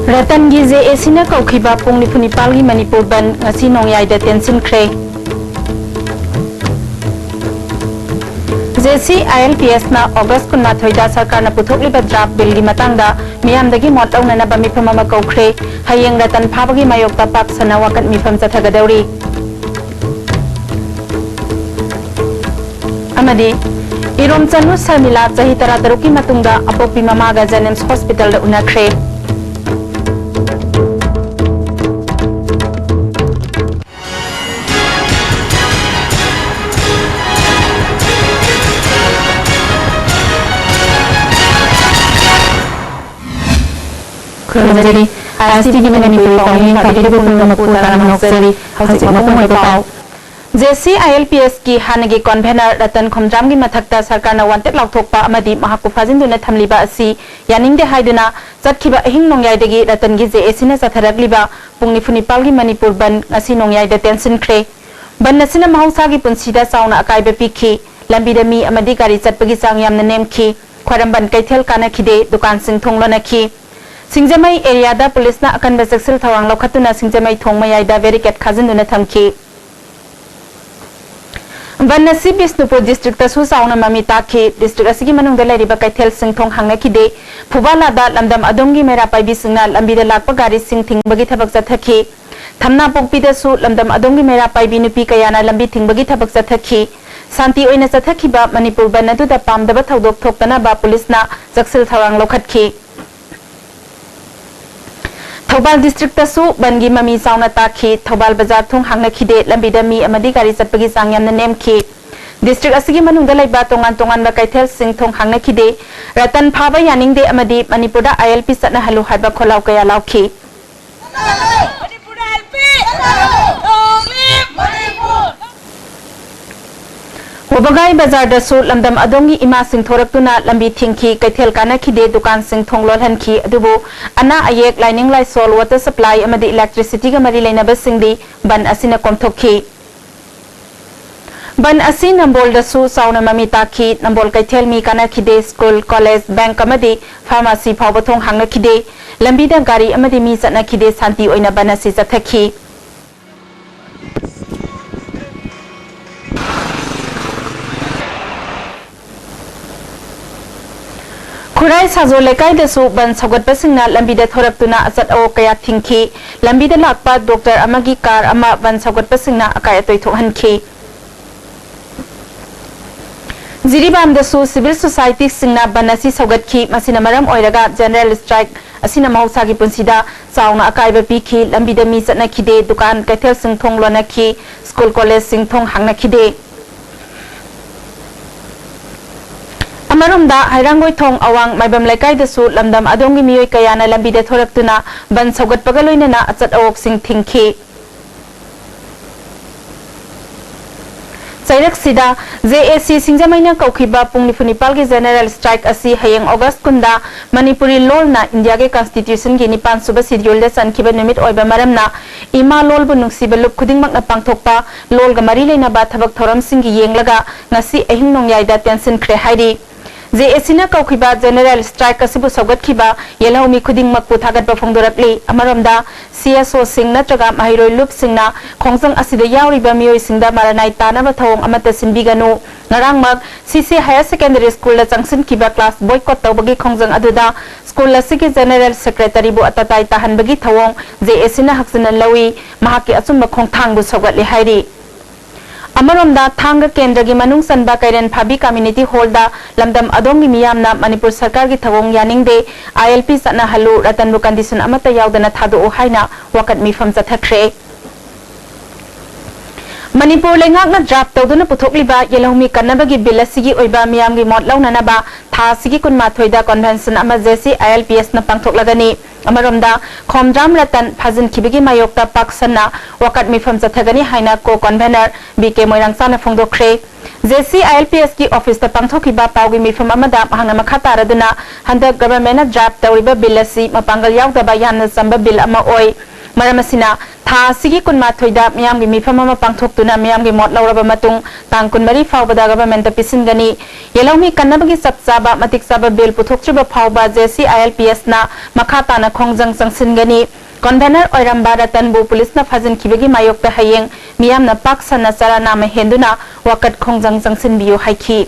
रतन की JAC न कौखिबा पुंग निफुनिपाल की मणिपुर बन ngasi नोंयाइदा टेंशन ख्रे JAC ILPS na August 12 da sarkar na puthokliba draft bill gi matangda miyamdagi mot launana ba mifam ama kaukhre hayeng ratan phabagi mayokta pak sana wakat mifam chathagadauri amadi irom chanu sarmila chahi tara taruki matungda apopi mamaga Janems Hospital da unakre jadi ISTV Manipuri Pawing Kaki Debu Manipur Tanam Nokseri Hausi Mapung Pau JAC ILPS की हानगी convener रतन खोमद्राम की मथक्ता सरकार न wanted लाउथोकपा अमदी महाकु फाजिनदुना थमलिबा असि यानिंगदे हाइदुना चटखिबा अहिंग नोंयाइदगी रतन की JAC न चथरगलिबा पुंगनि फुनिपाल की मणिपुर बन ngasi नोंयाइदे tension ख्रे बन नसिना महौसा की पुंसीदा साउना अकाइबे पिखि लंबीदा मी अमदी गाड़ी चटपगी चांग यामना नेमखि ख्वारंबन कैथेल कानाखिदे दुकान सिंह थोंगलनखि सिंजमई एरियादा पुलिसना अकनबा सेक्सल थवांग लौखतुना सिंजमई थोंग मयाइदा वेरिकेट खाजिनदुना थमखि बनसी बिष्णुपुर डिस्ट्रिक्ट तसु साउना ममी ताखि डिस्ट्रिक्ट असिगी मनुंगदा लेरिबा कैथेल सिंह थोंग हांगनाखिदे फुबालादा लमदम अदोंगी मेरा पाइबी सिंगना लंबीदा लाकपा गाड़ी सिंह थिंगबगी थबक चथखि थमना पोकपीदसु लमदम अदोंगी मेरा पाइबी नुपी कयाना लंबी थिंगबगी थबक चथखि शांति ओइना चथखिबा मणिपुर बनदुदा पामदबा थौदोक थोक्तनाबा पुलिसना सक्सल थवांग लौखतखि थौबाल डिस्ट्रिक्ट तसु बनगी ममी साउना ताखि थौबाल बाजार थोंग हांगनाखिदे लंबीदा मी अमदी गाड़ी चटपगी चांग यामना नेमखि डिस्ट्रिक्ट असिगी मनुंगदा लैबा तोंगान तोंगान बा कैथेल सिंह थोंग हांगनाखिदे रतन फाबा यानिंगदे अमदी मणिपुरदा ILP चटना हलु हाइबा खोलाव कया लाउखि वबगाई बाजार दसु लमदम अदोंगी इमा सिंह थोरक्तुना लंबी थिंखि कैथेल कानाखिदे दुकान सिंह थोंग लोलहनखि अदुबु अना अयेक लाइनिंग लाइसोल वाटर सप्लाई अमदी इलेक्ट्रिसिटी गा मरी लेनबा सिंगदी बन असिना कोमथोखि बन असि नंबोल दसु साउना ममी ताखि नंबोल कैथेल मी कानाखिदे स्कूल कॉलेज बैंक अमदी फार्मेसी फावबा थोंग हांगनाखिदे लंबीदा गाड़ी अमदी मी चटनाखिदे शांति ओइना बन असि चथखि खुराई साजो लेकाई दसु बन सौगतपसिंगना लंबीदा थोरक्तुना अचत अवो कया थिंखि लंबीदा लाकपा डॉक्टर अमगी कार अमा बन सौगतपसिंगना अकाय अतोय थोहनखि जिरीबाम दसु सिविल सोसाइटी सिंगना बन असि सौगतखि मसिना मरम ओइरगा जनरल स्ट्राइक असिना महौसागी पुंसीदा चाउना अकायबा पिखि लंबीदा मी चटनाखिदे दुकान कैथेल सिंह थोंग लोनखि स्कूल कॉलेज सिंह थोंग हांगनाखिदे अमरुमदा हाइरांगोय थोंग अवांग माइबम लेकाई दसु लमदम अदोंगी मियोय कयाना लंबीदे थोरक्तुना बन सौगतपगा लोइनना अचत अवोक सिंह थिंखि चैरकसिदा JAC सिंजमैना कौखिबा पुंगनि फुनिपाल की जनरल स्ट्राइक असि हयेंग अगस्त कुंदा मणिपुरी लोलना इंडिया के कॉन्स्टिट्यूशन की 5 सुबह शेड्यूल दे सनखिबा निमित ओइबा मरमना इमा लोलबु नुक्सिबा लुप खुदिंगमकना पांगथोकपा लोलगा मरी लेनाबा थबक थोरम सिंह की येंगलगा ngasi अहिंग नोंयाइदा टेंशन ख्रे हाइरि JAC न कौखिबा जनरल स्ट्राइक असिबु सौगतखिबा येलौमी खुदिंगमकपु थागतबा फोंदोरकली अमरमदा CSO सिंह नत्रगा माहिरोय लुप सिंहना खोंजंग असिदा यावरिबा मियोय सिंहदा मारानाय तानाबा थौंग अमता सिनबिगनु नरांगमक CC हायर सेकेंडरी स्कूल चंगसिनखिबा क्लास बॉयकॉट तौबगी खोंजंग अदुदा स्कूल असिगी जनरल सेक्रेटरी बु अतताय ताहनबगी थौंग JAC न हक्सना लवी महाकी अचुम्बा खोंथांगबु सौगतले हाइरि अमरोमदा थांग केंद्र की मनुंग सनबा कैरन फाबी कम्युनिटी हॉल दा लमदम अदोंगी मियामना मणिपुर सरकार की थवोंग यानिंगदे ILP चटना हलु रतन बु कंडीशन अमता यावदना थादो हाइना वकत मिफम चथखरे मणिपुर लेंगाकना ड्राफ्ट तौदुना पुथोकलिबा येलौमी कन्नबगी बिल असिगी ओइबा मियामगी मोट लौननाबा था सिगी कुनमाथोइदा कन्वेंशन अमा JAC ILPS न पांगथोकलगनी अमरोमदा खोमद्राम रतन फाजिनखिबगी मायोक्ता पाकसना वकत मिफम चथगनी हाइना को कन्वेनर BK मोइरांगसाना फोंदोखरे JAC ILPS की ऑफिस ता पांगथोकिबा पावगी मिफम अमदा महांगना मखा तारदुना हंदक गवर्नमेंट ड्राफ्ट तौरिबा बिल असि मपांगल यावदबा यामना चंबा बिल अमा ओइ Maramasina, Tha Sigi Kunma Thoida, Miam Mifama Pangtokuna, Miam Mot Laura Matung, Tankun Mari Fauba government of Pisingani, Yelomi Kanabagi Sapsaba, Matik Saba Bill Putukriba Pauba, Jesse ILPS na, Makatana Kongjang Sangsingani, Convener Oiramba Ratanbu, Police na Fazin Kibigi Mayok the Hayeng, Miam na Paksana Sarana Mahenduna, Wakat Kongjang Sangsin Bio Haiki.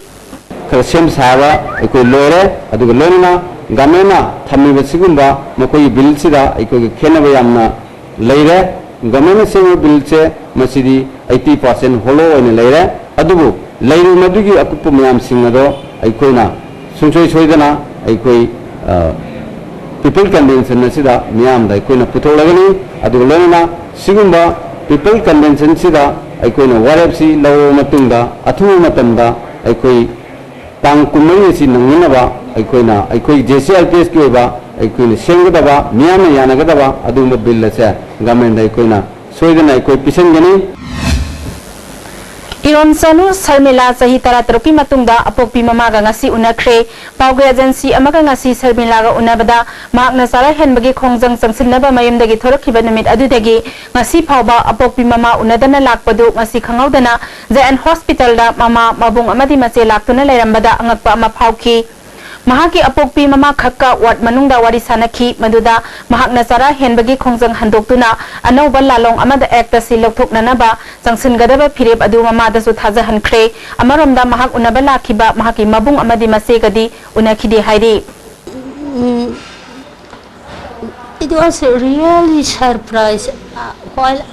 Sem Sava, Eko Lore, Adulona, Gamena, Tamiba Sigumba, Mokoi Bilsida, Eko Kenavayamna, Later, Gamena Semi Bilse, Masidi, 80% hollow and later, Adubu, Later Madugi Akupumam Singado, Aikona, Sunchoy Soidana, Aikoi People Convention Sida, Miam, the Ikona Putolagani, Adulona, Sigumba, People Convention Sida, Aikona Warapsi, Law Matunda, Atu Matanda, Aikoi. Tang kumari si nangunaba aikoi JCLPS ki oba aikoi sengadaba miyana yanagadaba adumba bill se government aikoi na soidana aikoi pisangani Iron Sanu Sarmila Sahi Taratroki Matunda Apopi Mamaga Ngasi Unakre Pauga Agency Amaga Ngasi Sarmilaga Unabada Magna Sara Henbagi Kongjang Sangsinaba Mayumdagi Toroki Banamit Adudagi Ngasi Pauba Apopi Mama Unadana Lakpadu Ngasi Kangaudana Zayan Hospital da Mama Mabung Amadi Mase Laktuna Lerambada Angakpa Mapauki Mahaki Apokpi Mama Khakka Wat Manungda Warisanaki Maduda Mahak Nasara Henbagi Kongjang Handoktuna Anauba Lalong Amada Act si Loktok Nanaba Sangsin Gadaba Pirip Adu Mama Dasu Taza Hankre Amaramda Mahak Unabala Kiba Mahaki Mabung Amadi Masegadi Unakidi Haidi. It was a really surprise. While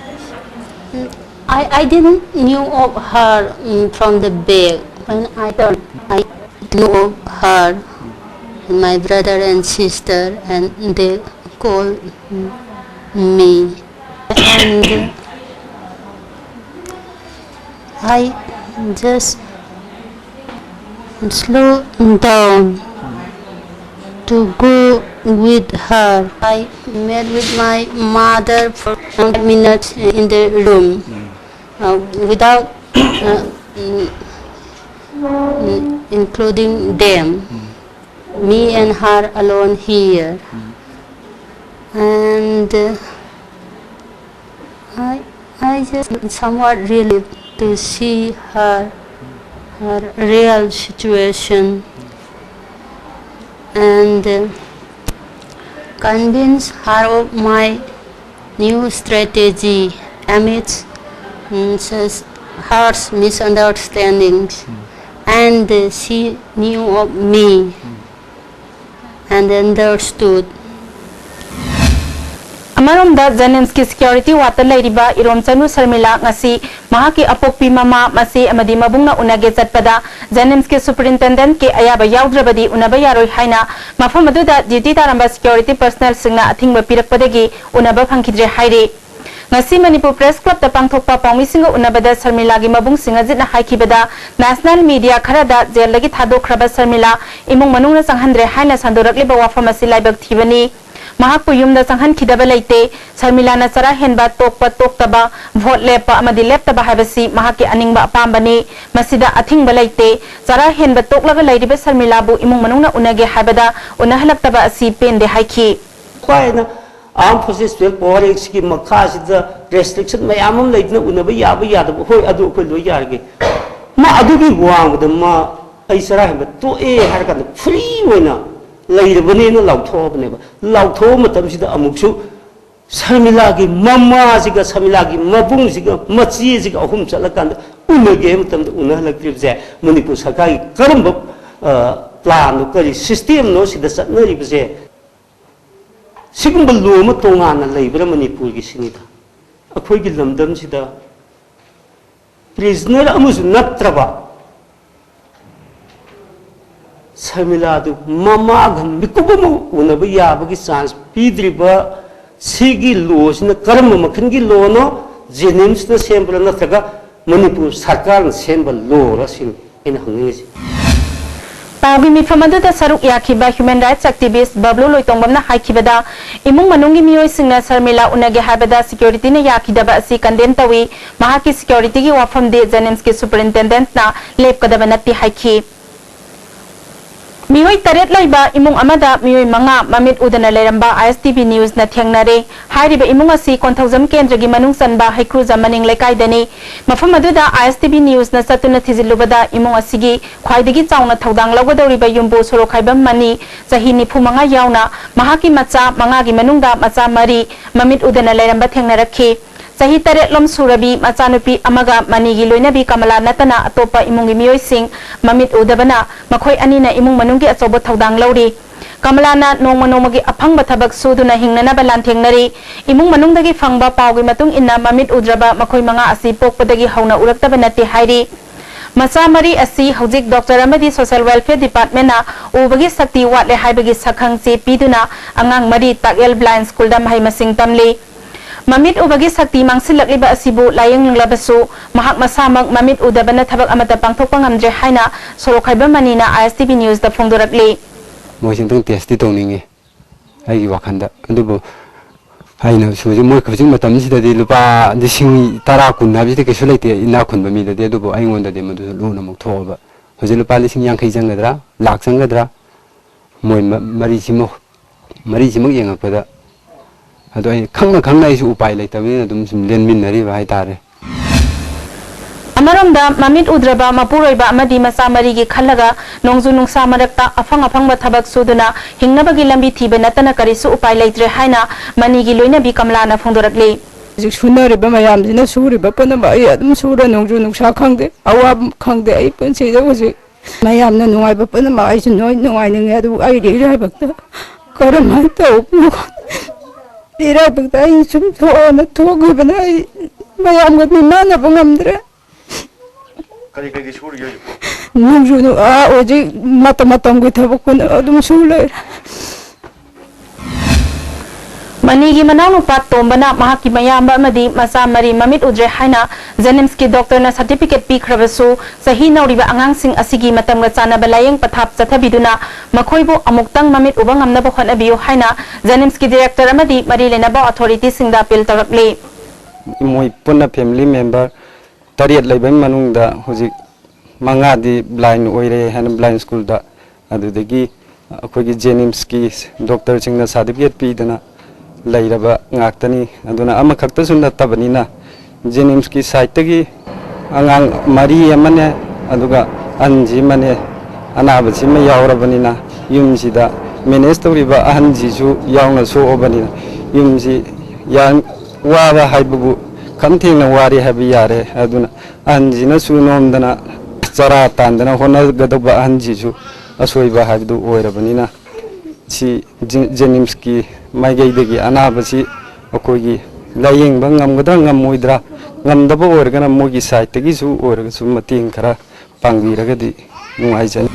I didn't knew of her from the bag. When I knew of her, my brother and sister, and they called me, and I just slowed down to go with her. I met with my mother for 5 minutes in the room without including them. Me and her alone here. And I just somewhat relieved to see her real situation, and convince her of my new strategy amidst her misunderstandings, and she knew of me and understood. Amaramda Zelensky security wata lairiba Irom Sanu Sarmila ngasi mahaki apokpi mama masi amadi mabungna unage zatpada Zelensky superintendent ke ayaba yaudrebadi unaba yaroi haina mafam aduda duty taramba security personnel singna athingba pirakpadagi unaba phangkidre haire ngasi Manipur Press Club ta pangthokpa pawmi singa unabada Sarmila gi mabung singa jitna haikibada national media kharada jail lagi thadokhraba Sarmila imung manungna sanghandre haina sandorakliba wafam asi laibak thibani Mahakpu yumda sanghan kidaba laite Sarmila na sara henba tokpa toktaba vote lepa amadi leptaba habasi mahaki aningba apambani masida athingba laite sara henba toklaga lairiba Sarmila bu imung manungna unage habada unahlaktaba asi pende haiki kwaina armed forces politics ki makasida restriction mayamam laitna unaba yaba yadaba hoi adu ko lo yarge ma adu gi wangda ma ai sara henba to harkan free wena Lairabani no Lautobane, Lautomatamsida Amuksu, Samilagi, Mama Ziga, Samilagi, Mabung Ziga, Matsi Ziga, Hum Salakan, Unagame, Unalakrize, Manipur Sakai, Karamba plan, Kari system, no, she does not know if they Sigumba Luma Tongana, Labor Manipur Gisinita. A Quigilum Damsida prisoner Amus Natrava. Samiladu Mama Mikubu unaba yabagi chance pidriba sigi laws na karma makangi law no Jenims na sembra na taga Manipur Sarkar na sembra law rasin in hangis. Pagi mi famadu da saruk yakiba human rights activist Bablu Loitongbam na haikibada imung manungi miyoi singna Sarmila unage habada security na yakidaba asi condemn tawi mahaki security gi wafam de Zenemski superintendent na lep kadaba natti haiki Miyoy taret laiba imung amada miyoy manga mamit udana leramba ISTV News na thengnare hairiba imung asi konthojam kendragi manung sanba haikruza maning lekai dani mafam aduda ISTV News na satuna thizilubada imung asigi khwaidagi chauna thodang lawgadoriba yumbu sorokhaibam mani chahi nifu manga yauna mahaki macha mangagi manungda macha mari mamit udana leramba thengnarakhi Sahi taret lom surabi machanupi amaga manigi loinabi kamala natana atopa imungi miyoy sing mamit udabana makhoi anina imung manunggi achobo thodang lauri kamalana nongmagi aphangba thabak suduna hingnana balanthengnari imung manungdagi phangba pawgi matung inna mamit udraba makhoi manga asi pokpadagi hauna uraktaba nati hairi Macha mari asi hojik doctor amadi social welfare department na ubagi sakti watle haibagi sakhangse piduna angang mari takel blind school dam hai masing tamli Mamit ubagi sakti mangsilakliba asibu layang labasu mahak masamang mamit udabana thabak amata pangthok pangamje haina sorokhaiba manina ISTV News da phongdorakli Moisintong test tongninge ai wakhanda adubo haina suji moi khajing matam sida di lupa dising tara kun na bisi ke sulaite ina kun ba mi da de adubo ai ngonda de madu lu na mok thoba hoje lupa lising yang khai jangadra lak jangadra moi mari simo yengakpada ado ai khangna isu upai leitabina dum sim lenminari ba haitare Amaramda mamit udraba mapuroiba amadi masamari gi khallaga nongju nungsa marakta afang thabak suduna hingnabagi lambi thibe natana karisu upai leitre haina manigi loina bi kamlana phongdorakli sunariba mayam jina suriba panaba ai adum sura nongju nungsa khangde awab khangde ai panse da hoje mayamna nungaiba panama ai sunoi nungai ninge adu ai ri haibakta karam ta upu Ira bakta ai sum thona thogu bana mayam ga minana bangamdre Kali suri yo nungju no oji matam gu thabakun adum sule Manigi mananu pat tombana mahaki mayamba amadi masa mari mamit udre haina Zanimski doctor na certificate pi khrabasu sahi nauriba angang sing asigi matam ga chana balayeng pathap chathabiduna makhoibo amuktang mamit ubang amna ba khona biyo haina Zanimski director amadi mari lenaba authority singda appeal tarakli moi punna family member tariat laibam manungda hojik mangadi blind oire han blind school da adudagi akogi Zanimski doctor singna certificate pi dana lairaba ngaktani aduna amakhakta sunna tabanina Zanimski site tagi angang mari amane aduga anji mane anabasi ma yawrabanina yumsida manage tawriba anji su yawna so obanina yumsi yang waba haibugu kamthengna wari habi yare aduna anji na su nomdana chara tandana hona gadaba anji su asoiba habdu oirabanina si Zanimski Maigayagi anabasi akogi laying bang ngamgadra ngamoidra ngamdaba organa mogi site tagi su orga su mating khara pangwiragadi nungaijani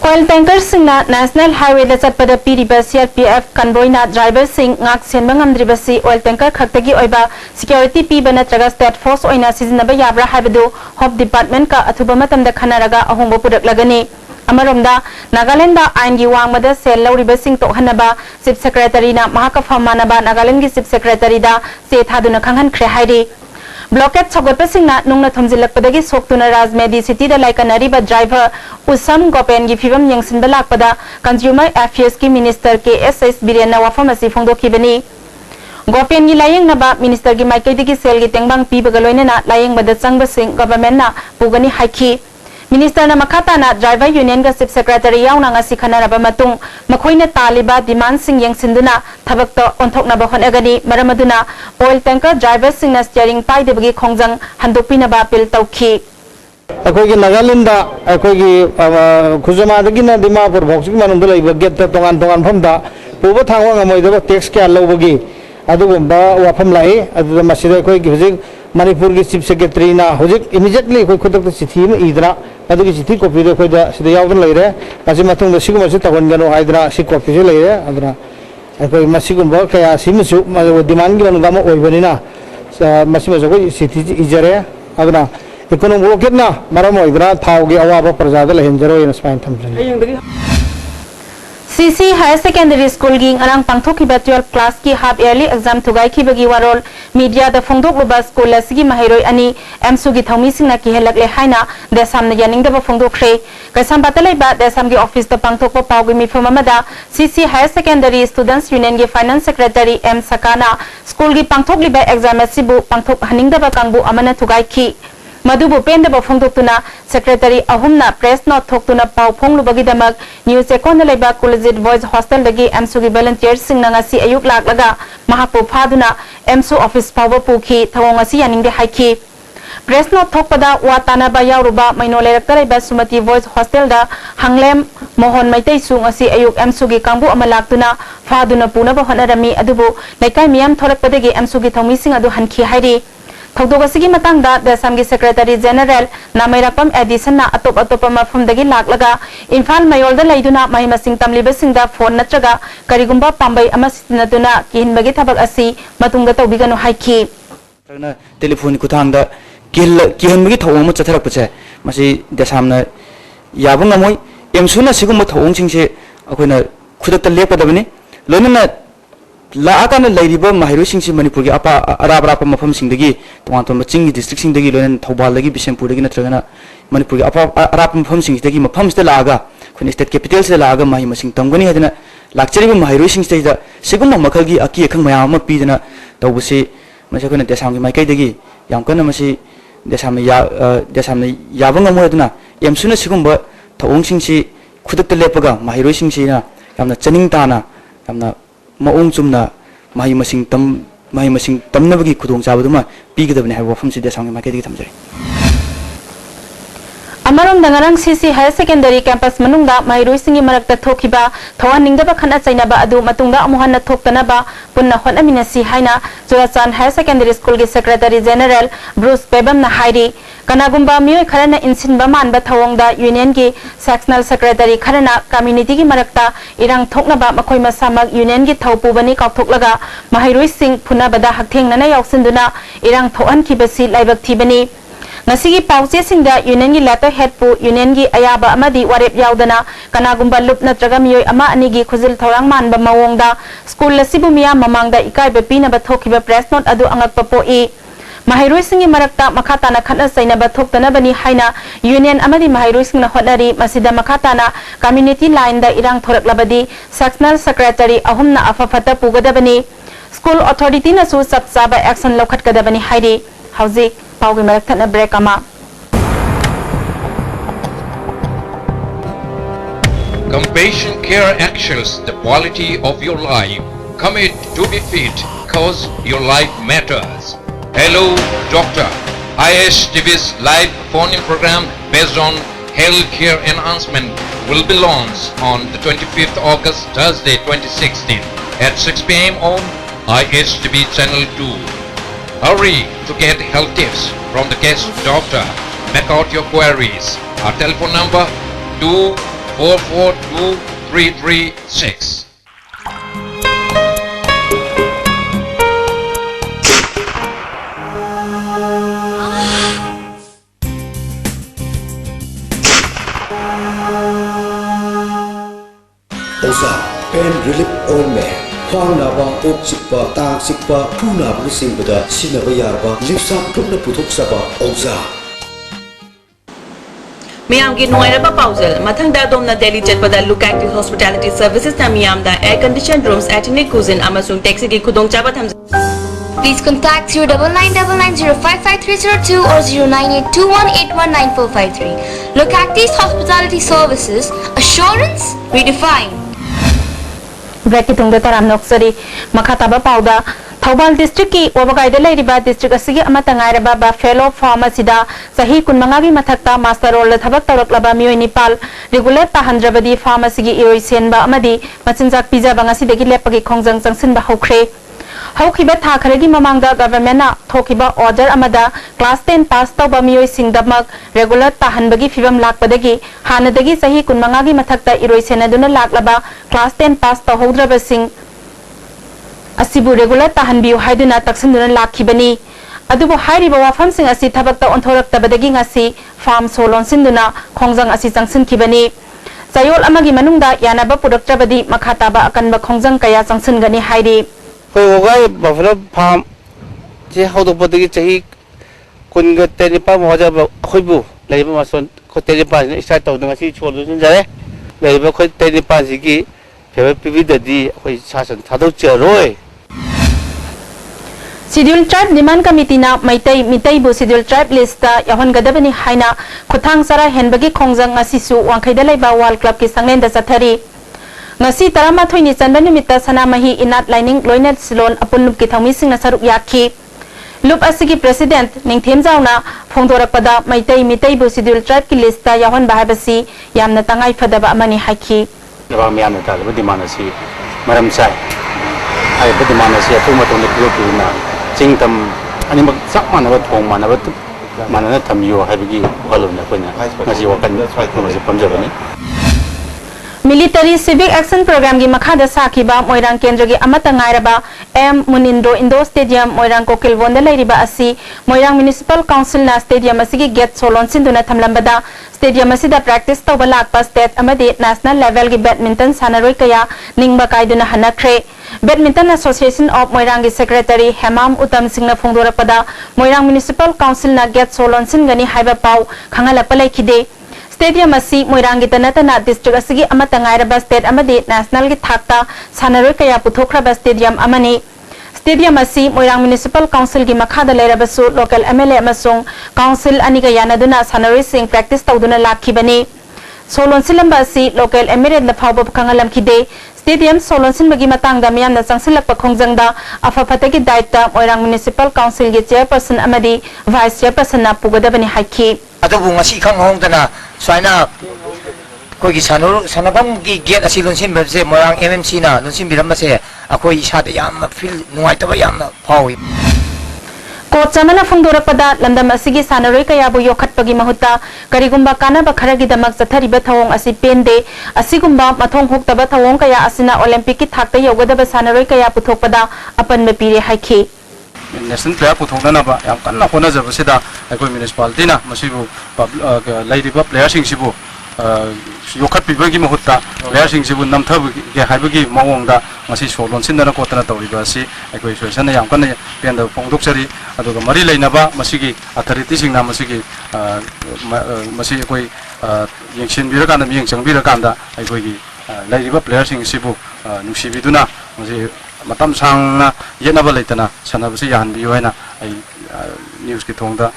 Oil tanker singna National Highway da chatpada piriba CRPF convoy na driver sing ngak senba ngamdribasi oil tanker khaktagi oiba security piba natraga state force oina sizinaba yabra haibadu Hope Department ka athuba matamda khanaraga ahongbo puraklagani Amaromda Nagalanda Aingi Wangmada Sel Lauriba Sing Tokhanaba Chief Secretary na Mahakafamanaba Nagaland Chief Secretary da Se Thaduna Khanghan Khre Hairi Blockade Chogotpa Singna Nungna Thomjilakpadagi Soktuna Rajmedi City da Laikanariba Driver Usam Gopen gi Fibam Yangsinba Lakpada Consumer Affairs ki Minister KSS Birena Wafamasi Phongdokhibani Gopen gi Layeng Naba Minister gi Maikaidagi Sel gi Tengbang Pibagaloina na Layeng Bada Changba Sing Government na Pugani Haiki Minister na makata na driver union ga chief secretary yauna nga sikhanaraba matung makhoina taliba demand sing yangsinduna thabakto onthokna ba honagani maramaduna oil tanker driver sing na steering pai debagi khongjang handopina ba pil tawki akogi Nagalinda akogi khuzama dagina dimapur bhoksik manungda laiba gate tongan famda puba thangwa ngamoidaba tax kya lawbagi adugumba wafam lai adu masida akogi hujik Manipur ki chief secretary na hojik immediately koi khodak ta chithi ma idra adu ki chithi copy de koi da sida yawdan laire masi matung da siguma se tagon gano haidra si copy se laire adra koi masigum ba kaya simusu demand gi banu gama oibani na masi maso koi chithi ijare adra economic rocket na maram oidra thau gi awa ba prajada la henjaro in spain thamjani CC Higher Secondary School gi ngarang pangthokiba 12 class ki half yearly exam thugai khibagi warol media da phongdok luba school asigi mahiroi ani MSU gi thomi singna ki helakle haina desam na yaning da phongdok khre kaisam batalai ba desam gi office da pangthokpa pawgi mifam amada CC Higher Secondary Students Union gi Finance Secretary M Sakana school gi pangthok liba exam asibu pangthok haning da kangbu amana thugai ki Madubu penda ba phongdoktuna secretary ahumna press note thoktuna paw phonglubagi damak news ekon leba collegiate voice hostel dagi MSU gi volunteers sing ngasi ayuk laklaga mahapu phaduna MSU office power pukhi thawong asi yaning de haiki press note thokpada watana ba yawruba maino lerakta leba sumati voice hostel da hanglem mohon maitai sung asi ayuk MSU gi kangbu amalaktuna phaduna puna ba honarami adubu laikai miyam thorakpadagi MSU gi thomi sing adu hanki hairi Thogdogasi matangda Desam gi Secretary General Namairapam Edison na atop mafum dagi laklaga Imphal Mayolda laiduna mahimasing tamlibasingda phone natraga karigumba pambai ama sitinaduna kihinbagi thabak asi matungda tawbiganu haiki telephone kuthangda kihinbagi thawong ma chatharak pache masi Desamna yabung amoi emsuna sigum thawong singse akoina khudakta leppadabani lonana La akan lairiba mahiru singsi Manipur gi apa arab mafam singdagi tongan chingi district singdagi lonen Thobal lagi Bisempur dagi natragana Manipur gi apa arab mafam singdagi mafam sta laga khun state capital se laga mahi masing tamgani hadina lakchariba mahiru singste da sigum makhal gi aki khang mayam ma pidana tawbusi masa khuna Desam gi maikai dagi yam kana masi Desam yabang amoy aduna emsuna sigum ba thawong singsi khudakta lepaga mahiru singsi na yamna chaning tana yamna maung chumna mahi masing tamnabagi khudong chabaduma pigadabne ha wafam sida sangi makedi thamjari Amarom dangarang CC Higher Secondary Campus manungda mairoi singi marakta thokiba thowan ningdaba khana chainaba adu matungda amuhanna thoktanaba punna honamina si haina Jurachan Higher Secondary School gi Secretary General Bruce Bebam na hairi kanagumba mioi kharana insinba manba thawongda union gi sectional secretary kharana community gi marakta irang thoknaba makoi masamak union gi thawpubani kauthoklaga mahairoi sing phunabada hakthengna yausinduna irang thoan kibasi laibak thibani Nasigi pauche singda union gi letter head pu union gi ayaba amadi warep yaudana kanagumba lup natraga miyoi ama anigi khuzil thorang manba mawongda school lasibu miya mamangda ikai bepina bathokiba press note adu angakpa poi Mahairoi singi marakta makatana khana sainaba thoktana bani haina union amadi mahairoi singna hotnari masida makatana community line da irang thoraklabadi sectional secretary ahumna afafata pugadabani school authority na su sapsaba action lokhatkadabani hairi hauzik paugi marakthana break ama Compassion Care actuals the quality of your life. Commit to be fit cause your life matters. Hello Doctor. ISTV's live phone-in program based on health care enhancement will be launched on the 25th August Thursday 2016 at 6 p.m. on ISTV Channel 2. Hurry to get health tips from the guest doctor. Make out your queries. Our telephone number 24423336. Oza Pain Relief Ointment Khwang naba, ok chikpa, tak chikpa, phu naba na singbada sinaba yarba, lipsap tukna puthok saba, Oza. Miyam ki nuairaba pausel, mathangda domna Delhi chatpada look active hospitality services na miyam da air conditioned rooms, ethnic cuisine, amasung taxi ki khudong chaba tham. Please contact 09999055302 or 09821819453. Look active hospitality services, assurance redefined. Breaking the Taram Noxari, Makataba Pauda, Thobal District ki Obagai de Ladiba District Asigi Amatangaraba Fellow Pharmacida, Sahi Kunmangagi Matakta, Master Roll, Tabakaklaba Mio Nepal, Regular Tahandrabadi Pharmacy Irisian Ba Amadi, Matsinzak Pizza Bangasi de Gilepagi Kongjang Sansin Bahokre. Haukiba Takaragi Mamanga government Tokiba order Amada, class 10 pass Toba Mio Singdamak, regular Tahanbagi Fibam Lakpadagi, Hanadagi Sahi Kunmangagi Matakta Irisian Aduna Laklaba, class 10 pass Tohodraba Sing Asibu regular Tahanbiu Haiduna Taksanduna Lakibani. Adubu Hairiba Wafam Sing Asi Tabakta on Torak Tabadagi Asi, Farm Solon Sinduna, Kongjang Asi Sangsin Kibani. Sayol amagi manungda yanaba puraktrabadi makhataba akanba khongjang kaya changsinggani hairi koi ogai buffalo farm je hodopodagi chahi kunga tenipa moja khoibu leiba mason ko tenipa ni start tawdanga si cholu jare leiba khoi tenipa sigi phebe pibidadi khoi sasan thadau cheroi Schedule Tribe Demand Committee na Mitai bu Schedule Tribe list ta yahon gadabani haina khuthang sara henbagi khongjang asisu wangkhaida laiba wall club ki sanglen da sathari ngasi tarama thoini chanba nimita sanamahi inat lining loinet silon apunlup ki thangmi singna saruk yakhi lup asigi president ningthem jauna phongdorakpada mitai bu Schedule Tribe ki list ta yahon bahabasi yamna tangai phadaba amani hakhi laba miyamna ta laba dimana si maram sai ai ba dimana si athuma tong de na Singtam ani mag sak manaba thong manaba manana thamyo haibigi walona koina ngasi wakan ngasi pamjabani Military Civic Action Program gi makhada sakiba Moirang Kendra gi amata ngairaba M Munindro Indo Stadium Moirang Kokilwonda lairiba asi Moirang Municipal Council na stadium asigi get solon sinduna thamlambada stadium asida practice tawba lakpa state amadi national level gi badminton sanaroi kaya ningba kaiduna hanakre Badminton Association of Moirang gi Secretary Hemam Utam Singh na phongdorakpada Moirang Municipal Council na get solon singani haiba pau khangalakpa laikide Stadium asi Moirang gi tanatana district asigi amata ngairaba state amadi national gi thakta sanaroi kaya puthokraba stadium amani Stadium asi Moirang Municipal Council gi makhada leirabasu local MLA amasung council aniga yanaduna sanaroi sing practice tawduna lakhibani Solon silamba asi local MLA na phawba khangalam khide Stadium Solon Sinbagi Matangda Miamna Changsilakpa Khongjangda Afaphatagi Daita Moirang Municipal Council gi Chairperson amadi Vice Chairperson na pugadabani haiki Adubu ngasi khang hongdana swaina kogi sanabam gi gate asi lunsin bese Moirang MMC na lunsin biramase akoi isada yamna feel nuaitaba yamna phawi Court Chamana Phongdorakpada Lamdam asigi sanaroi kayabu yokhatpagi mahutta karigumba kanaba kharagi damak chathariba thawong asi pende asigumba mathong hoktaba thawong kaya asina Olympic ki thakta yogadaba sanaroi kaya puthokpada apanba pire haiki National player puthokna ba yam kanna khona jabasida akoi municipality na masibu lairiba player sing sibu yokhat pibagi mahutta player sing sibu namthab ge haibagi mawongda masi solon sindana kotana tawriba si akoi soisana yam kanna penda phongdokchari aduga mari leinaba masigi authority singna masigi masi akoi yengsin birakanda miyengchang birakanda akoi gi lairiba player sing sibu nusibiduna masi matam sangna yenaba leitana sanabasi yanbiyo haina ai news ki thongda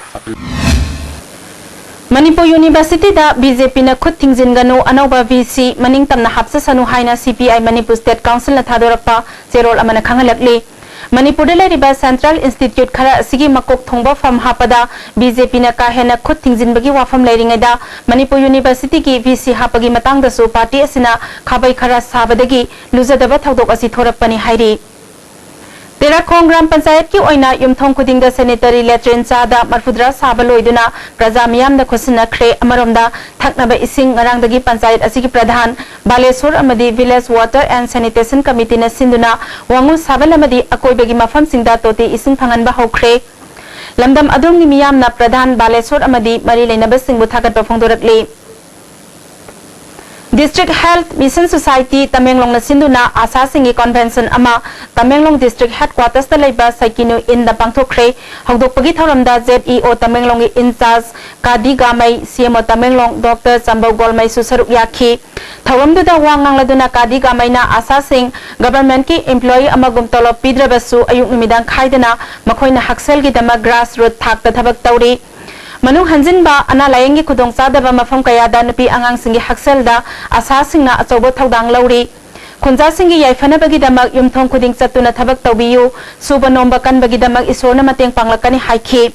Manipur University da BJP na khut thingjinganu anauba VC maning tamna hapsa sanu haina CPI Manipur State Council na thadorakpa zerol amana khangalakli Manipur de leriba Central Institute khara sigi makok thongba fam hapada BJP na ka hena khut thingjinbagi wafam leiringaida Manipur University ki VC hapagi matangda su party asina khabai khara sabadagi luzadaba thodok asi thorakpani hairi Terakong Gram Panchayat ki oina yumthong khudingda sanitary latrine chada marfudra sabaloiduna praja miyam da khosina khre amaromda thaknaba ising ngarangdagi panchayat asigi pradhan Baleswar amadi Village Water and Sanitation Committee na sinduna wangu sabalamadi akoibagi mafam singda toti ising phanganba hokre lamdam adumni miyam na pradhan Baleswar amadi mari leinaba singbu thakat phongdorakli District Health Mission Society Tamenglong na sinduna asa singi convention ama Tamenglong District Headquarters ta leiba saikinu in da pangthokre hogdokpagi thoramda ZEO Tamenglong gi in charge Kadi Gamai CMO Tamenglong Dr. Chambau Golmai susaruk yakhi thoramduda wangang laduna Kadi Gamai na asa sing government ki employee amagum tolop pidrabasu ayuk numidang khaidana makhoina haksel gi dama grassroots thakta thabak tawri Manung hanjinba ana layengi khudong sadaba mafam kayada nupi angang singi hakselda asa singna achobo thodang lauri khunja singi yaifana bagi damak yumthong khuding chatuna thabak tawbiyu suba nomba kan bagi damak isorna mateng panglakani haikhi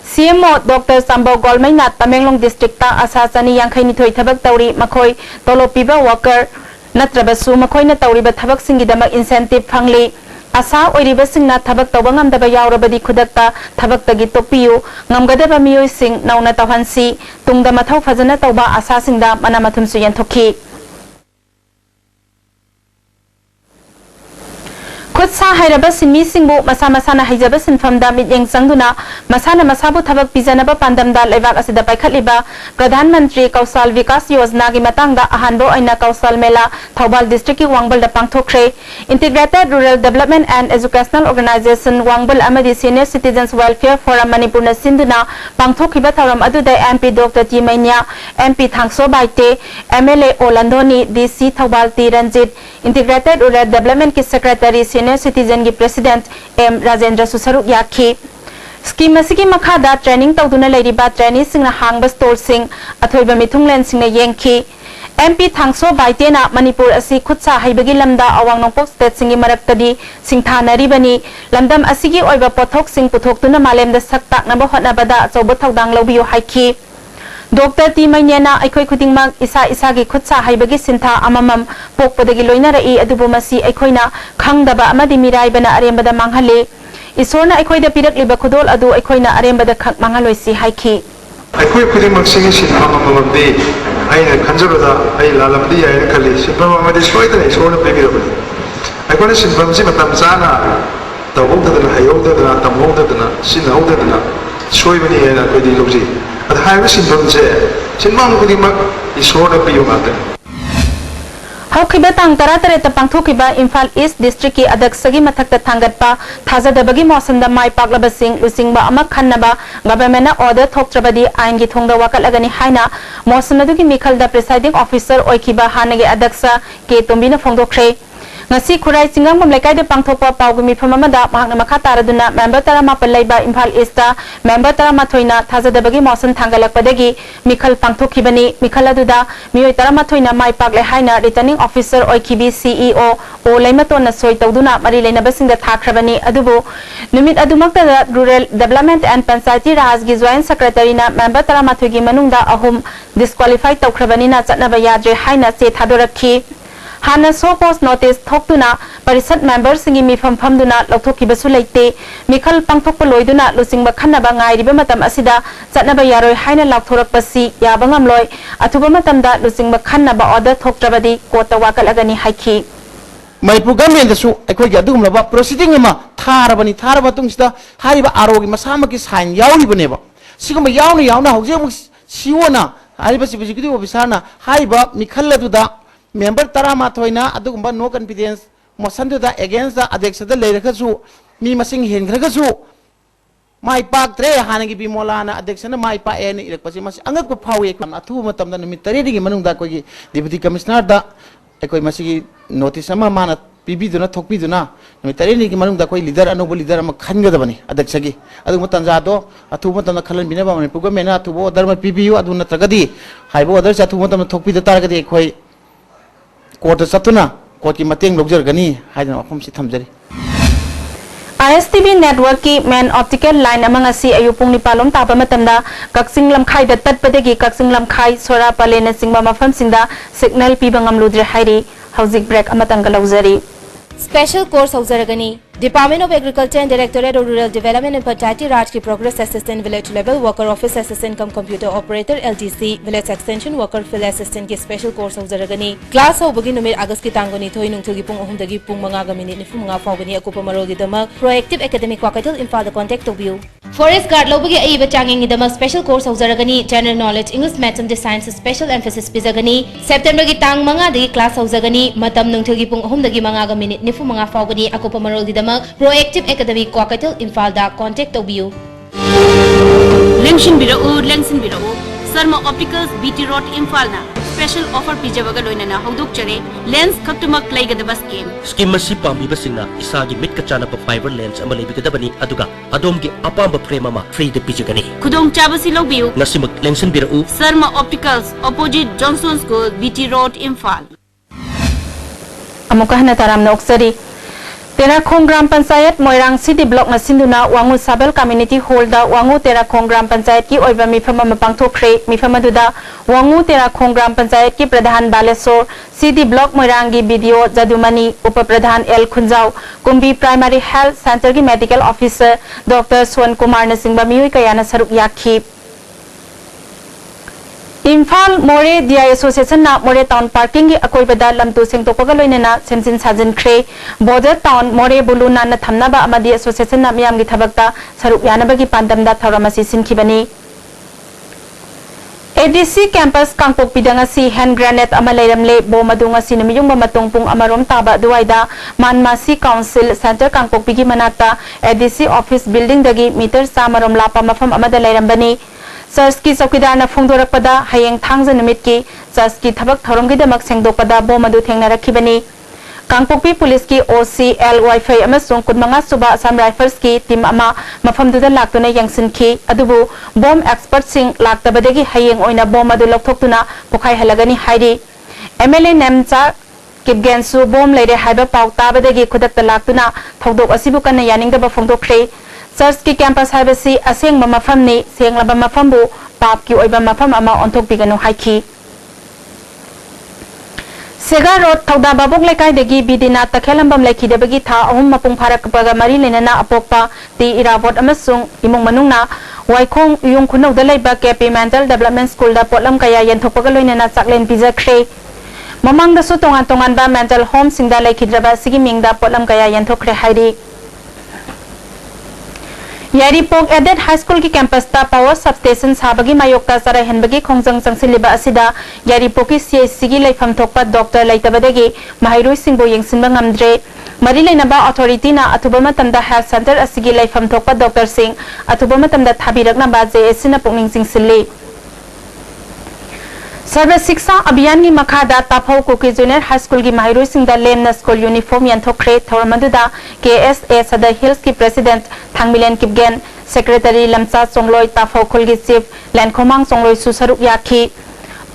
CMO Dr. Sambau Golmai na Tamenglong District ta asa chani yangkhai ni thoi thabak tawri makhoi tolopiba worker natrabasu makhoi na tawriba thabak singi damak incentive phangli Asa oiriba singna thabak tawba ngamdaba yaurabadi khudakta thabak tagi topiyu ngamgadaba miyoi sing nauna tawhansi tungda mathau fajana tawba asa singda manamathumsu yanthokhi खुद सा हैरब सिमी सिंबु मसा मसाना हैजब सिनफमदा मित्येंग संगदुना मसाना मसाबु थबक पिजनब पांदमदा लेबाक असिदा पाइखतलिबा प्रधानमंत्री कौशल विकास योजना की मतंगदा अहानबो अइना कौशल मेला Thoubal district की वांगबल पांगथोखरे integrated rural development and educational organisation Wangbal अमदी senior citizens welfare forum Manipur न सिंधुना पांगथोखिबा थौरम अदुदा MP doctor T Meinya MP Thangso Baite MLA ओलंदोनी DC Thoubal T Ranjit integrated rural development की सेक्रेटरी सीनियर सिटीजन की प्रेसिडेंट एम राजेंद्र सुसरुक याखी स्कीम की मखादा ट्रेनिंग तौदुना लेरिबा ट्रेनी सिंह हांगब स्टोर सिंह अथोइबा मिथुंगलेन सिंह येंखी एमपी थांगसो बाइटेना मणिपुर असि खुदसा हैबगी लमदा अवांग नोंपोक स्टेट सिंह मरक्तदी सिंथानरिबनी लमदम असिगी ओइबा पोथोक सिंह पुथोकतुना मालेमदा सक्ताकनबा होटनबदा अचौबा थौदांग लौबियो हाइखी डॉक्टर टी मैन्याना अखोई खुदिंगमक इसा इसागी खुदसा हैबगी सिंथा अममम पोकपदगी लोइनरई अदुबु मसी अखोइना खंगदबा अमदि मिराइबना अरेंबदा मांगहले ईश्वरना अखोइदा पिरकलिबा खुदोल अदु अखोइना अरेंबदा खक मांगलोइसी हाइखी अखोइ खुदिंगमक सिंगी सिंथा अमममदि आइना खंजबदा आई लालमदि आइना खलि सिंफम अमदि सोइदना ईश्वरना पिबिरबनि अखोइना सिंफम सि मतम जाना तवौदना हायौदना तमौदना सिनौदना सोइबनि आइना कोइदि लौजि अधायब सिंफम से सिंफम खुदिंगमक ईश्वरना पियो माते हौखिबा तांग तरा तरेत पांगथोखिबा इम्फाल ईस्ट डिस्ट्रिक्ट की अध्यक्षगी मथक्ता थांगतपा थाजदबगी मौसमदा माय पाकलबसिंग लुसिंगबा अमक खन्नबा गवर्नमेंट ऑर्डर थोकत्रबदी आइन की थोंगदा वाकलगनी हाइना मौसमदुगी मिखलदा प्रिसाइडिंग ऑफिसर ओइखिबा हानगे अध्यक्ष के तोंबिना फोंदोखरे ngasi khurai singamgam lekai de pangthokpa pawgi mifam amada mahakna makha taraduna member tara mapal laiba imphal east ta member tara mathoina thajadabagi mosan thangalakpadagi mikhal pangthokhibani mikhal aduda mioi tara mathoina mai paklai haina returning officer oikibi CEO o laimaton na soi tawduna mari leinaba singda thakhrabani adubu numit adumakta rural development and panchayati raj gi joint secretary na member tara mathogi manungda ahum disqualify tawkhrabani na chatnaba yadre haina che thadorakhi Hana so post notice थोक्तुना परिषद member सिंगी मिफम फमदुना लौथोकिबसु लेते मिखल पांगथोकप लोइदुना लुसिंगबा खन्नबा गाइरिबा मतम असिदा चटनबा यारोय हाइना लाउथोरकपसि याबा ngamloi अथुबा मतमदा लुसिंगबा खन्नबा ऑर्डर थोक्त्रबदी कोर्ट वाकलगनी हाइखी मणिपुर गवर्नमेंट दसु अखोई अदुगुमलबा प्रोसीडिंग अमा थारबनी थारबा तुंगसिदा हारिबा आरोगी मसामकी साइन याउलिबनेबा सिगुम याउना याउना हौजे सिवोना हारिबा सिबिजिकि ऑफिसरना हारिबा मिखल अदुदा member tara mathoina adugumba no confidence motion da against the adex da leirakasu mi masing hengragasu mai pak tre hanagi bi molana adex na mai pa en irakpasi mas angak pa phawi kam athu matam da numit tari digi manung da koi deputy commissioner da ekoi masigi notice ama mana pibi duna thokpi duna numit tari ni manung da koi leader anobo leader am khanga da bani adex gi adugum tanza do athu matam da khalan bina ba mani puga mena athu bo dharma pibiu aduna tragadi haibo other athu matam thokpi da targadi ekoi court सतुना court की मतेंग लोगजरगनी हाइदना मफम सि थमजरी ISTV network की main optical line अमंग असि अयुपुंग निपालोम ताबा मतमदा कक्सिंग लमखाई द तत्पदगी कक्सिंग लमखाई सोरा पलेन सिंगबा मफम सिंदा सिग्नल पीबंगम लुद्रे हाइरी हाउसिंग ब्रेक अमतंग लौजरी स्पेशल कोर्स हौजरगनी department of agriculture and directorate of rural development and panchayati raj की progress assistant village level worker office assistant cum computer operator LTC village extension worker field assistant की स्पेशल कोर्स हौजरगनी क्लास होबगी नुमित अगस्त की तांगोनी थोई नुंगथुगी पुंग अहुमदगी पुंग 5 minute 45 फावगनी अकुपा मरोगी दमक proactive academic वाकैथल इम्फाल द contact तोबियु फॉरेस्ट गार्ड लोबगी अइबा चांगिंग दमक स्पेशल कोर्स हौजरगनी general knowledge English maths and science special emphasis पिजगनी सेप्टेम्बर की तांग 5 दगी क्लास हौजरगनी मतम नुंगथुगी पुंग अहुमदगी 5 मिनिट 45 फावगनी अकुपा मरोगी दमक प्रोएक्टिव एकेडमिक क्वाकैथल इम्फाल दा कांटेक्ट तोबियु लेंशन बिरो Sharma opticals BT road Imphal ना स्पेशल ऑफर पिजबगा लोइना हौदोक चरे लेंस खक्तमक लेगदबा स्कीम मसी पाम्बिबसिंगना इसागी मिट का चाना फाइबर लेंस अमा लेबिगदबनी अदुगा अदोमगे अपाम फ्रेम अमा फ्री द पिजगनी खुदोंग चाबसी लोबियु नसिमक लेंसन बिरो Sharma opticals opposite Johnson school BT road Imphal अमुका हना ताराम नोक्सरी तेराखोंग ग्राम पंचायत मोइरांग सिटी ब्लॉक न सिंधुना वांगु साबल कम्युनिटी हॉल दा वांगु तेराखोंग ग्राम पंचायत की ओइबा मिफम अमा पांगथोखरे मिफम अदुदा वांगु तेराखोंग ग्राम पंचायत की प्रधान बालेश्वर सिटी ब्लॉक मोइरांग की वीडियो जदुमनी उप प्रधान एल खुंजाव कुंबी प्राइमरी हेल्थ सेंटर की medical officer doctor Son Kumar न सिंबा मियोय कयाना सरुक याखी Imphal More DI Association na More Town Parking gi akoi bada lamtu sengtokpaga loinena sensin sajin khre border town More buluna na thamnaba amadi association na miyam gi thabakta saruk yanaba gi pandamda thoramasi sinkibani ADC campus Kangpok Pidanga si hand grenade ama leiramle bom adunga si namiyung mamatong pung amarom taba duwaida Manmasi Council Center Kangpok Pigi manata ADC office building dagi meter samarom lapa mafam amada leirambani Church ki Chowkidar na phongdorakpada hayeng thangja numit ki church ki thabak thorom gi damak sengdokpada bom adu thengna rakhibani Kangpokpi police ki OCL wifi amasung kunmanga suba Assam Rifles ki team ama mafam duda laktuna yangsin ki adubu bomb expert sing laktabadagi hayeng oina bom adu lokthokuna pokhai halagani hairi MLA Nemcha Kipgensu bom leire haiba pau tabadagi khudakta laktuna thokdok asibu kana yaningdaba phongdokre Church ki campus haibasi aseng mafam ni senglaba mafambu pap ki oiba mafam ama onthok biganu haiki Sega Road Thauda Babok Lekai degi bidina takhelambam lekidabagi tha ahum mapung pharakpaga mari lenana apokpa ti irawot amasung imong manungna Waikhong yung khunau da leiba KP Mental Development School da potlam kaya yanthokpaga loinana chaklen pijakre mamang da su tongan ba mental home singda lekidraba sigi mingda potlam kaya yanthokre hairi Yaripok Adet High School ki campus ta power substation sabagi mayokta sara henbagi khongjang changsiliba asida Yaripok ki CSC gi leifam thokpa doctor leitabadagi mahairoi singbo yengsinba ngamdre mari leinaba authority na atuba matamda health center asigi leifam thokpa doctor sing atuba matamda thabirakna ba JSC na pungning singsilli Sarva Shiksha Abhiyan ki makhada Taphau Kuki Junior High School ki mahairoi singda lemna school uniform yanthokre thormaduda KSA Sada Hills ki president Thangmilen Kipgen secretary Lamcha Songloi Taphau Khul ki chief Lankhomang Songloi Susaruk Yakhi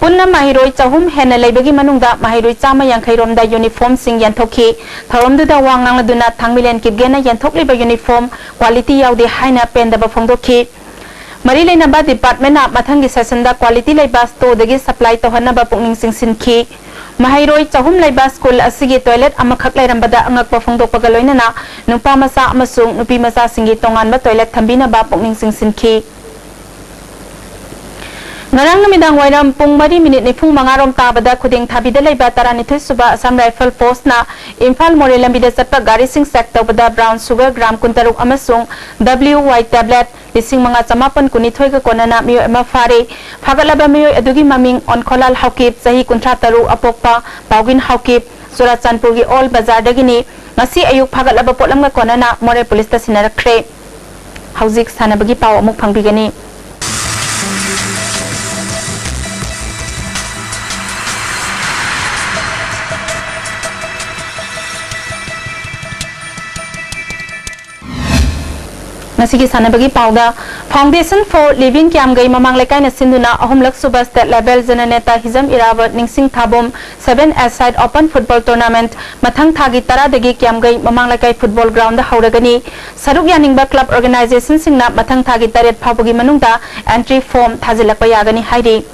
punna mahiroi chahum hena leibagi manungda mahiroi chama yankhai romda uniform sing yanthokhi thoromduda wangang laduna Thangmilen Kipgen na yanthokliba uniform quality yaude haina pendaba phongdokhi Mari leinaba department na mathangi session da quality leiba store dagi supply tohanaba pungning singsinki mahairoi chahum leiba school asigi toilet amakhak leirambada angakpa phongdokpaga loinana nupa masa amasung nupi masa singi tonganba toilet thambina ba pungning singsinki Ngarang namidang wairam pung mari minute ni phung mangarom tabada khuding thabida leiba taranithoi suba Assam Rifle Post na Imphal More lambida satpa gari sing sector bada brown sugar gram kuntaruk amasung WY tablet lising mga chamapan kunithoi ka konana miyo ema fare phagalaba miyo adugi maming onkholal haukip sahi kuntra taru apokpa paugin haukip Surachandpur gi all bazar dagini ngasi ayuk phagalaba potlam ka konana More police ta sinarakre hauzik sanabagi paw amuk phangbigani Nasigi sanabagi pauda Foundation for Living Kiamgai mamang lekai na sinduna ahumlak suba state level jananeta hizam irawat ningsing thabom 7 aside open football tournament mathang thagi tara dagi kiamgai mamang lekai football ground da hauragani saruk yaningba club organization singna mathang thagi taret phawagi manungda entry form thajilakpa yagani hairi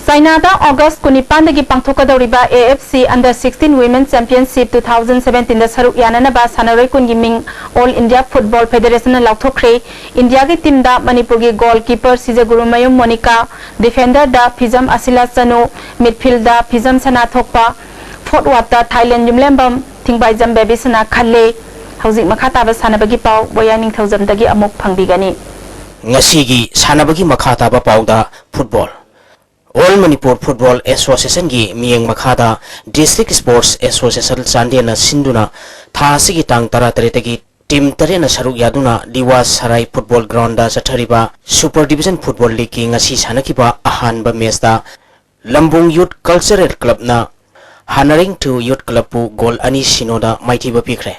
China da August 19 dagi pangthokadoriba AFC Under 16 Women Championship 2017 da saruk yanana ba sanaroi kun giming All India Football Federation na lauthokre India gi team da Manipur gi goalkeeper Sijaguru Mayum Monica defender da Phijam Asila Chanu midfield da Phijam Sana Thokpa forward da Thailand Yumlembam Thingbai Jam Baby Sana Khalle hauzik makhata ba sanabagi paw boyaning thaujam dagi amuk phangbigani ngasigi sanabagi makhata ba pawda football All Manipur Football Association gi miyeng makhada District Sports Association Chandena Sinduna thasigi tang tara taretagi team tarena saruk yaduna Liwa Sarai Football Ground da sathariba Super Division Football League ki ngasi sanakiba ahanba match da Lambung Youth Cultural Club na Hanaring to Youth Club pu goal ani sinoda maithiba pikre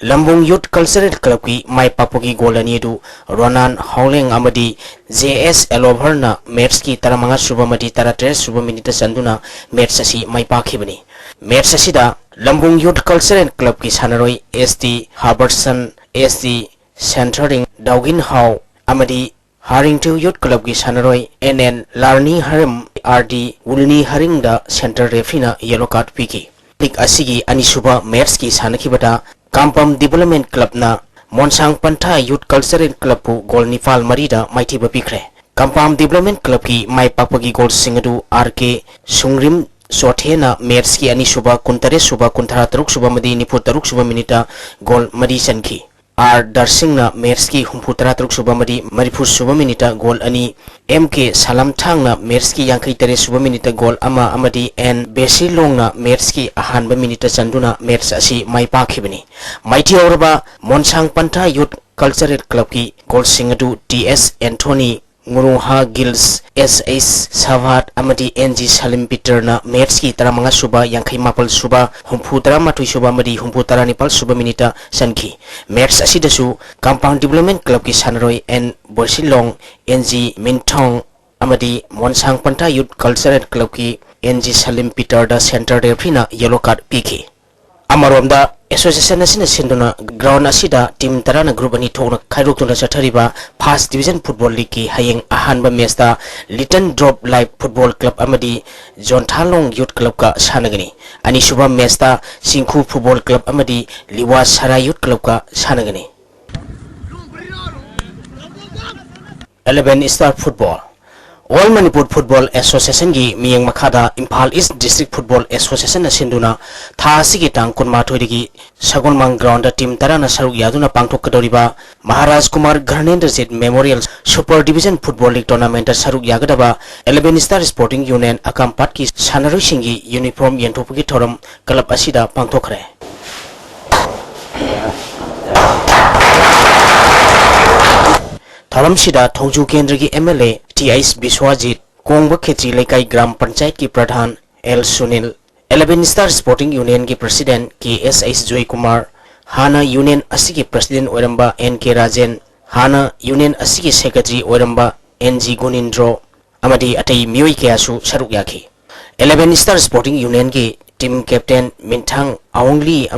Lambung Youth Cultural Club ki mai papogi goal ani du Ronan Howling amadi JS Eloverna match ki taramanga subamati taratres subaminita sanduna match asi mai pakhibani match asida Lambung Youth Cultural Club ki sanaroi ST Harbertson ST Centering Daugin How amadi Haringtu Youth Club ki sanaroi NN Larni Harim RD Ulni Haringda center refina yellow card piki lik asigi anisuba match ki sanakibata Kampam Development Club na Monsang Pantha Youth Cultural Club pu gol nifal marida maithiba pikre Kampam Development Club ki mai pakpagi goal singadu RK Sungrim Sothena Mers ki ani suba kuntare suba kuntara taruk suba madi nipu taruk suba minita goal madi sanki R Darsing na Mers ki humpu tara taruk suba madi maripu suba minita goal ani MK Salam Thang na Mers ki yangkai tare suba minita goal ama amadi N Besilong na Mers ki ahan ba minita chanduna Mers asi mai pakhibani Mighty Orba Monsang Panta Youth Cultural Club ki goal singadu TS Anthony Nguruha Gills SS Savat amadi NG Salim Peter na Mers ki taramanga suba yangkai mapal suba humpu taramatui suba madi humpu taranipal suba minita sanki Mers asidasu Compound Development Club ki sanaroi N Borsilong NG Mintong amadi Monsang Panta Youth Cultural Club ki NG Salim Peter da center de prina yellow card piki Amaromda Association asina sinduna ground asida team tarana group ani thona khairok tuna chathariba first division football league ki hayeng ahanba match da Little Drop Live Football Club amadi John Thalong Youth Club ka sanagani ani suba match da Singkhu Football Club amadi Liwa Sara Youth Club ka sanagani 11 Star Football All Manipur Football Association gi miyeng makhada Imphal East District Football Association na sinduna tha sigi tang kunma thoidigi Sagonmang ground da team tarana saruk yaduna pangthok kadoriba Maharaj Kumar Gharnendrajit Memorial Super Division Football League Tournament da saruk yagadaba 11 Star Sporting Union akampat ki sanaroi singi uniform yenthopgi thoram club asida pangthokre Tharam sida Thongju Kendra ki MLA TIS Biswajit Kongba Khetri Lekai Gram Panchayat ki Pradhan L Sunil 11 Star Sporting Union ki President KSS Joy Kumar Hana Union asigi President Oiramba NK Rajen Hana Union asigi Secretary Oiramba NG Gunindro amadi atai mioi kyasu saruk yaki 11 Star Sporting Union ki team captain Minthang Aungli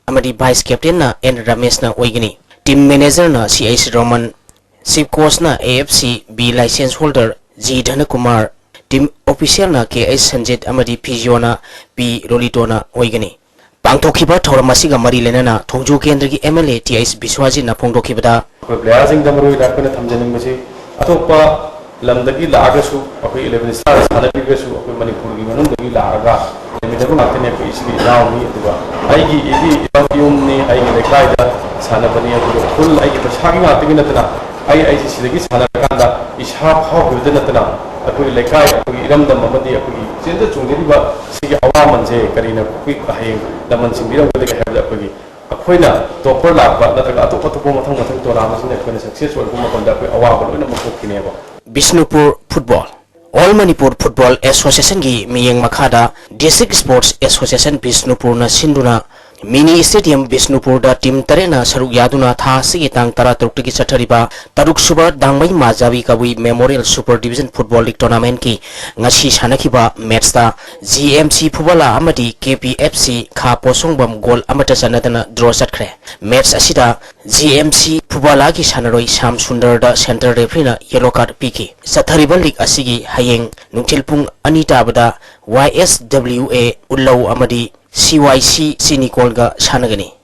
amadi vice captain na N Ramesh na oigini team manager na CIC Roman Chief coach na AFC B license holder G Dhanakumar team official na KS Sanjit amadi physio na P Rolito na oigani pangthokhiba thoramasiga mari lenana Thongju Kendra gi MLA TIS Biswajit na phongdokhibada players sing damroi lakna thamjaning masi atopa lamdagi lagasu akoi 11 stars hanabigasu akoi Manipur gi manungdagi laraga midabu matne ko isli naumi aduga aigi idi yumni aigi lekaida sanabani aduga full aigi pasagi matigi natna ai sidagi sanakanda ishaq haw hudana akoi lekai akoi iramda mamadi akoi senda chungdiriba sigi awamanse karina kui kaheng daman singbira wala habla akoi akoina topper lakba nataga to mathang tonama sine akoina successful kuma konda akoi awaba loina makokkineba Bishnupur Football All Manipur Football Association gi miyeng makhada District Sports Association Bishnupur na sinduna Mini Stadium Bishnupur da team tarena saruk yaduna tha sigi tang tara trukti ki chathariba taruk suba dangmai majabi kabui Memorial Super Division Football League Tournament ki ngasi sanakiba match da GMC Phubala amadi KPFC kha posongbam goal amata sanadana draw chatkre match asida GMC Phubala ki sanaroi Sam Sundar da center referee na yellow card piki sathariba league asigi hayeng nungthilpung anita bada YSWA Ullau amadi CYC Sinicol ga sanagani